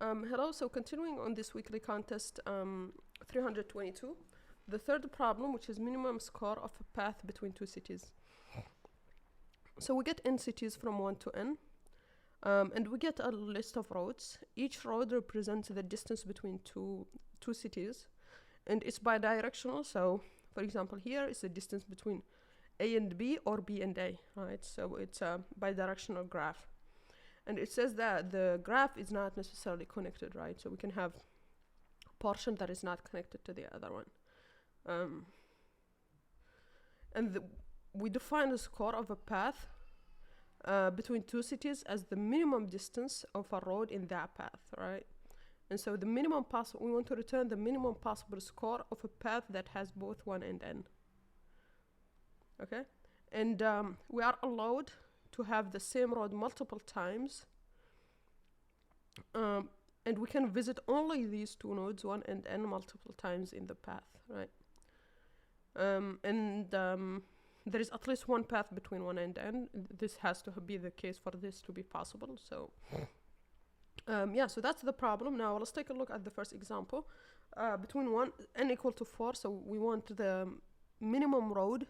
Hello, so continuing on this weekly contest 322, the third problem, which is minimum score of a path between two cities. So we get n cities from 1 to n, and we get a list of roads. Each road represents the distance between two cities, and it's bidirectional. So, for example, here is the distance between A and B or B and A, right? So it's a bidirectional graph. And it says that the graph is not necessarily connected, right? So we can have a portion that is not connected to the other one. We define the score of a path between two cities as the minimum distance of a road in that path, right? And so the minimum possible, we want to return the minimum possible score of a path that has both 1 and n. Okay? And we are allowed to have the same road multiple times, and we can visit only these two nodes, 1 and n, multiple times in the path, right? There is at least one path between 1 and n. This has to be the case for this to be possible. So yeah, so that's the problem. Now let's take a look at the first example. Between n equal to 4, so we want the minimum road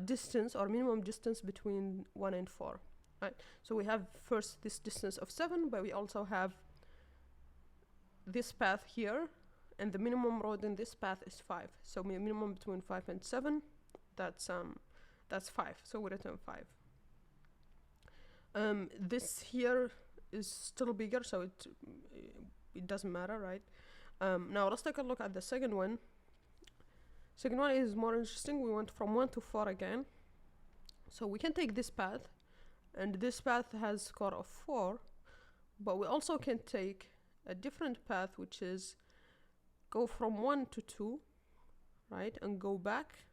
distance or minimum distance between 1 and 4, right? So we have first this distance of 7, but we also have this path here, and the minimum road in this path is 5. So minimum between 5 and 7, that's 5. So we return 5. This here is still bigger, so it doesn't matter, right? Now let's take a look at the second one. Second one is more interesting. We went from 1 to 4 again. So we can take this path, and this path has score of 4, but we also can take a different path, which is go from 1 to 2, right, and go back,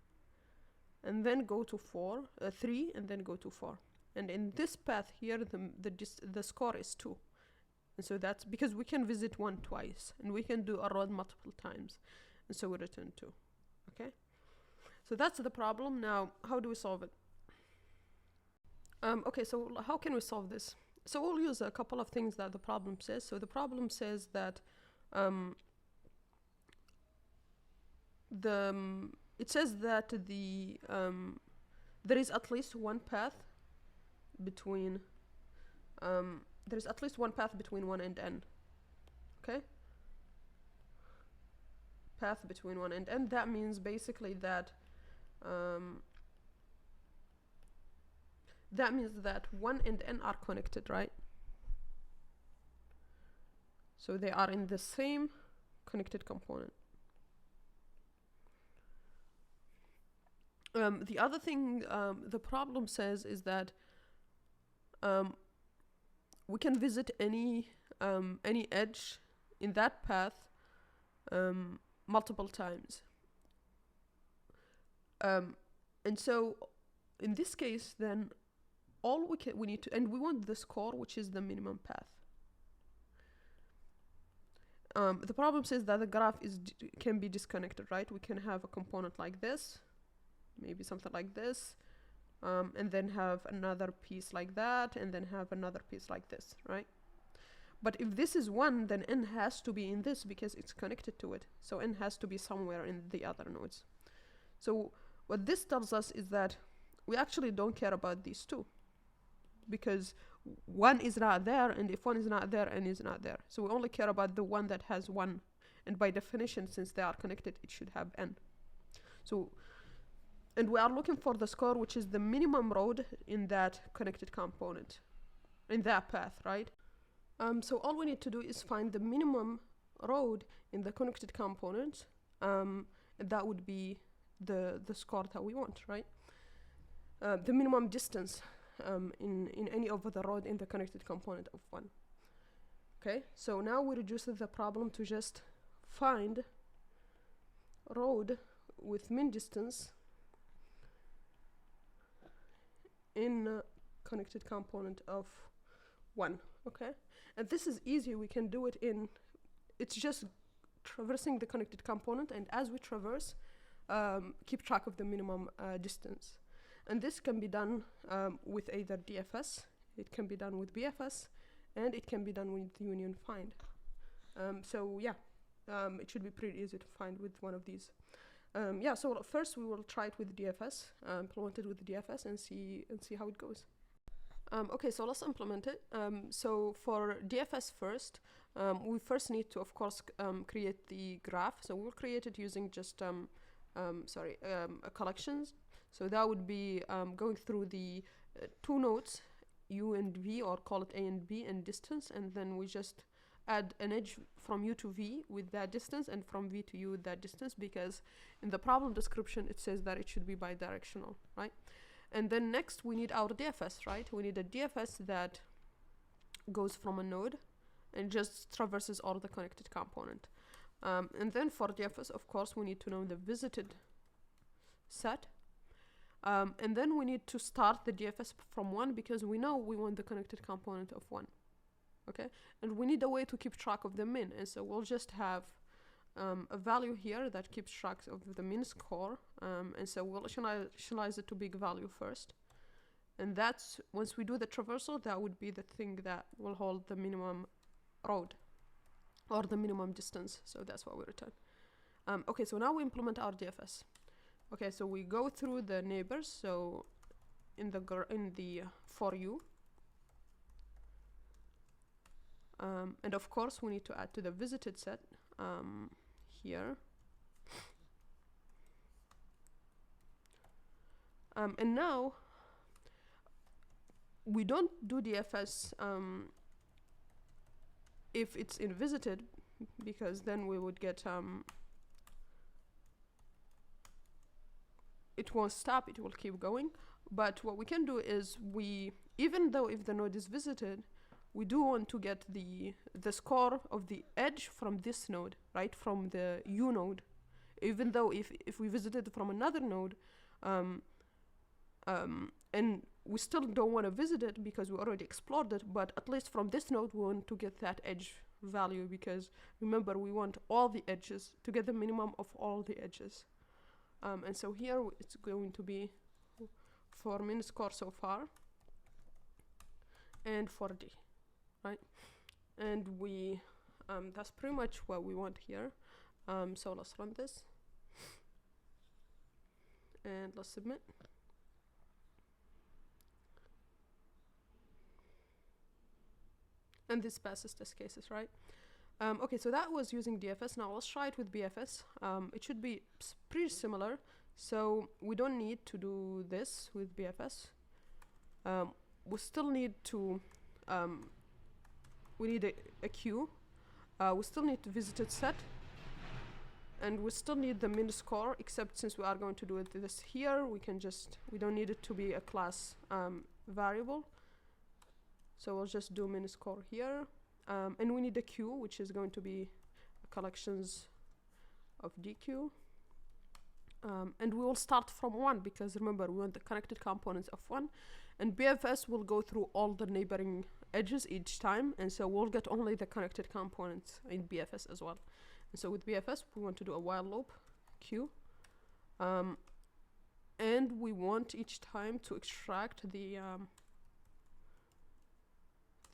and then go to 3, and then go to 4. And in this path here, the score is 2. And so that's because we can visit 1 twice, and we can do a road multiple times, and so we return 2. Okay, so that's the problem. Now, how do we solve it? Okay, so how can we solve this? So we'll use a couple of things that the problem says. So the problem says that it says that there is at least one path between there is at least one path between 1 and n. Okay, path between 1 and n. That means basically that 1 and n are connected, right? So they are in the same connected component. The other thing the problem says is that we can visit any edge in that path multiple times. And so in this case, then all we need to, and we want the score, which is the minimum path. The problem says that the graph can be disconnected, right? We can have a component like this, maybe something like this, and then have another piece like that, and then have another piece like this, right? But if this is 1, then n has to be in this because it's connected to it. So n has to be somewhere in the other nodes. So what this tells us is that we actually don't care about these two, because 1 is not there, and if 1 is not there, n is not there. So we only care about the one that has 1, and by definition, since they are connected, it should have n. So, and we are looking for the score, which is the minimum road in that connected component, in that path, right? So all we need to do is find the minimum road in the connected component, and that would be the score that we want, right? The minimum distance in any of the road in the connected component of 1. Okay, so now we reduce the problem to just find road with min distance in a connected component of 1. Okay, and this is easy. We can do it it's just traversing the connected component, and as we traverse, keep track of the minimum distance. And this can be done with either DFS, it can be done with BFS, and it can be done with union find. So yeah, it should be pretty easy to find with one of these. Yeah, so first we will try it with DFS, implement it with DFS and see how it goes. Okay, so let's implement it. So for DFS first, we first need to, of course, create the graph. So we'll create it using just collections. So that would be going through the two nodes, U and V, or call it A and B, and distance, and then we just add an edge from U to V with that distance and from V to U with that distance, because in the problem description it says that it should be bidirectional, right? And then next we need our DFS, right? We need a DFS that goes from a node and just traverses all the connected component. And then for DFS, of course, we need to know the visited set. And then we need to start the DFS from 1, because we know we want the connected component of 1. Okay? And we need a way to keep track of the min. And so we'll just have a value here that keeps track of the min score. And so we'll initialize it to big value first. And that's, once we do the traversal, that would be the thing that will hold the minimum road or the minimum distance. So that's what we return. Okay, so now we implement our DFS. Okay, so we go through the neighbors. So in the for you. And of course, we need to add to the visited set here. And now we don't do DFS if it's in visited, because then we would get it won't stop, it will keep going. But what we can do is even though if the node is visited, we do want to get the score of the edge from this node, right, from the U node. Even though if we visited from another node, and we still don't want to visit it because we already explored it, but at least from this node we want to get that edge value, because remember, we want all the edges to get the minimum of all the edges. And so here it's going to be for min score so far and for D, right? And we that's pretty much what we want here. So let's run this and let's submit. And this passes test cases, right? Okay, so that was using DFS. Now let's try it with BFS. It should be pretty similar. So we don't need to do this with BFS. We still need to, we need a queue. We still need to visited set. And we still need the min score, except since we are going to do this here, we don't need it to be a class variable. So we'll just do min score here. And we need a queue, which is going to be collections of DQ. And we will start from 1, because remember, we want the connected components of 1. And BFS will go through all the neighboring edges each time. And so we'll get only the connected components in BFS as well. And so with BFS, we want to do a while loop, queue. And we want each time to extract the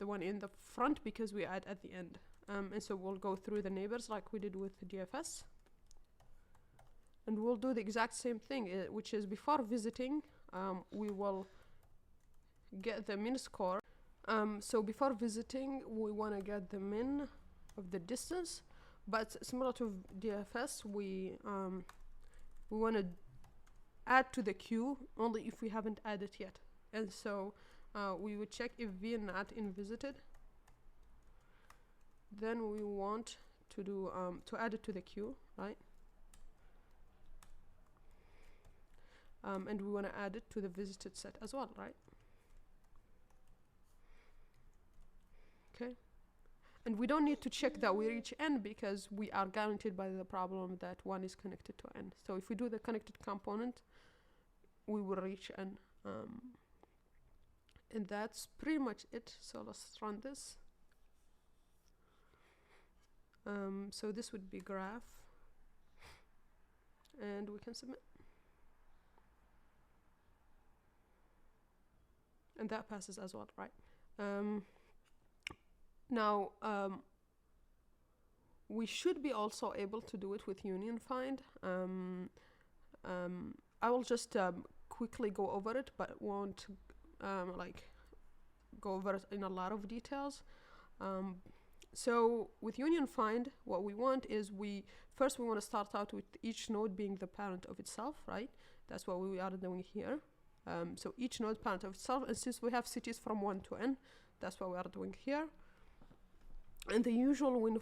one in the front, because we add at the end. And so we'll go through the neighbors like we did with the DFS. And we'll do the exact same thing, which is before visiting, we will get the min score. So before visiting, we want to get the min of the distance. But similar to DFS, we want to add to the queue only if we haven't added yet. And so we would check if v not in visited. Then we want to do to add it to the queue, right? And we want to add it to the visited set as well, right? Okay. And we don't need to check that we reach n, because we are guaranteed by the problem that 1 is connected to n. So if we do the connected component, we will reach n. And that's pretty much it. So let's run this. So this would be graph. And we can submit. And that passes as well, right? Now, we should be also able to do it with union find. I will just quickly go over it, but won't like go over it in a lot of details. So with union find, what we want is we want to start out with each node being the parent of itself, right? That's what we are doing here. So each node parent of itself, and since we have cities from 1 to n, that's what we are doing here. And the usual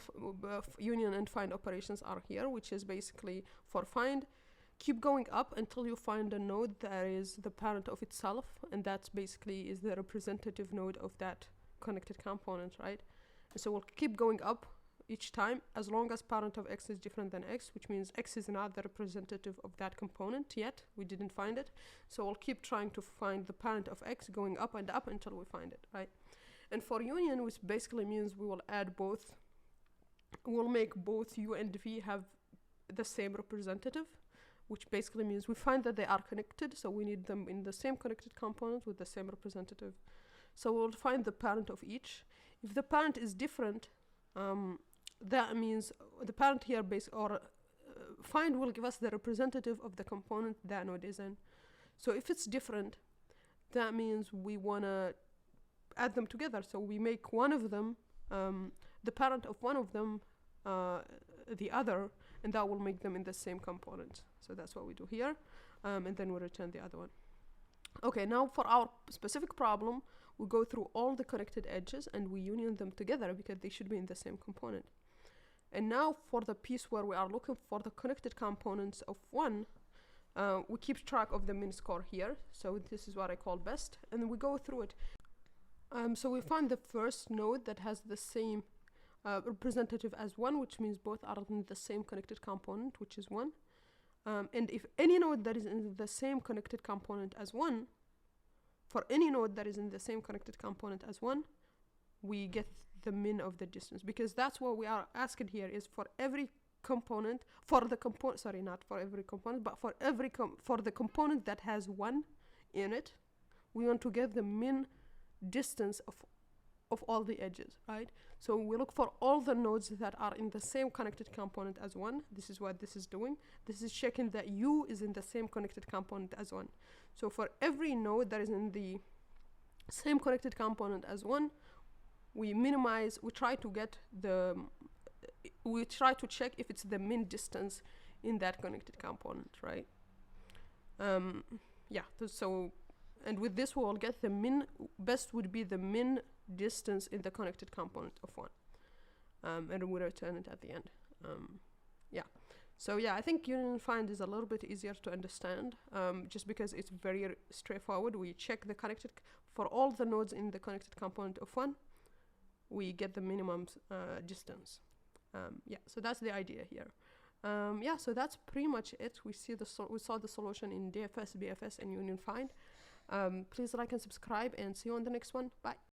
union and find operations are here, which is basically for find, keep going up until you find a node that is the parent of itself, and that's basically is the representative node of that connected component, right? And so we'll keep going up each time as long as parent of x is different than x, which means x is not the representative of that component yet. We didn't find it. So we'll keep trying to find the parent of x, going up and up until we find it, right? And for union, which basically means we will add both, we'll make both u and v have the same representative, which basically means we find that they are connected, so we need them in the same connected component with the same representative. So we'll find the parent of each. If the parent is different, that means the parent here find will give us the representative of the component that node is in. So if it's different, that means we want to add them together. So we make one of them, the parent of one of them, the other, and that will make them in the same component. So that's what we do here, and then we return the other one. Okay, now for our specific problem, we go through all the connected edges and we union them together because they should be in the same component. And now for the piece where we are looking for the connected components of 1, we keep track of the min score here. So this is what I call best, and then we go through it. So we find the first node that has the same representative as 1, which means both are in the same connected component, which is 1. And if any node that is in the same connected component as 1, for any node that is in the same connected component as 1, we get the min of the distance, because that's what we are asking here is for every component, sorry, not for every component, but for for the component that has 1 in it, we want to get the min distance of all the edges, right? So we look for all the nodes that are in the same connected component as 1. This is what this is doing. This is checking that u is in the same connected component as 1. So for every node that is in the same connected component as 1, we try to check if it's the min distance in that connected component, right? Yeah, so, and with this we will get the best would be the min distance in the connected component of 1. And we return it at the end. Yeah. So yeah, I think union find is a little bit easier to understand, just because it's very straightforward. We check the connected, for all the nodes in the connected component of 1, we get the minimum distance. Yeah, so that's the idea here. Yeah, so that's pretty much it. We saw the solution in DFS, BFS, and union find. Please like and subscribe, and see you on the next one. Bye.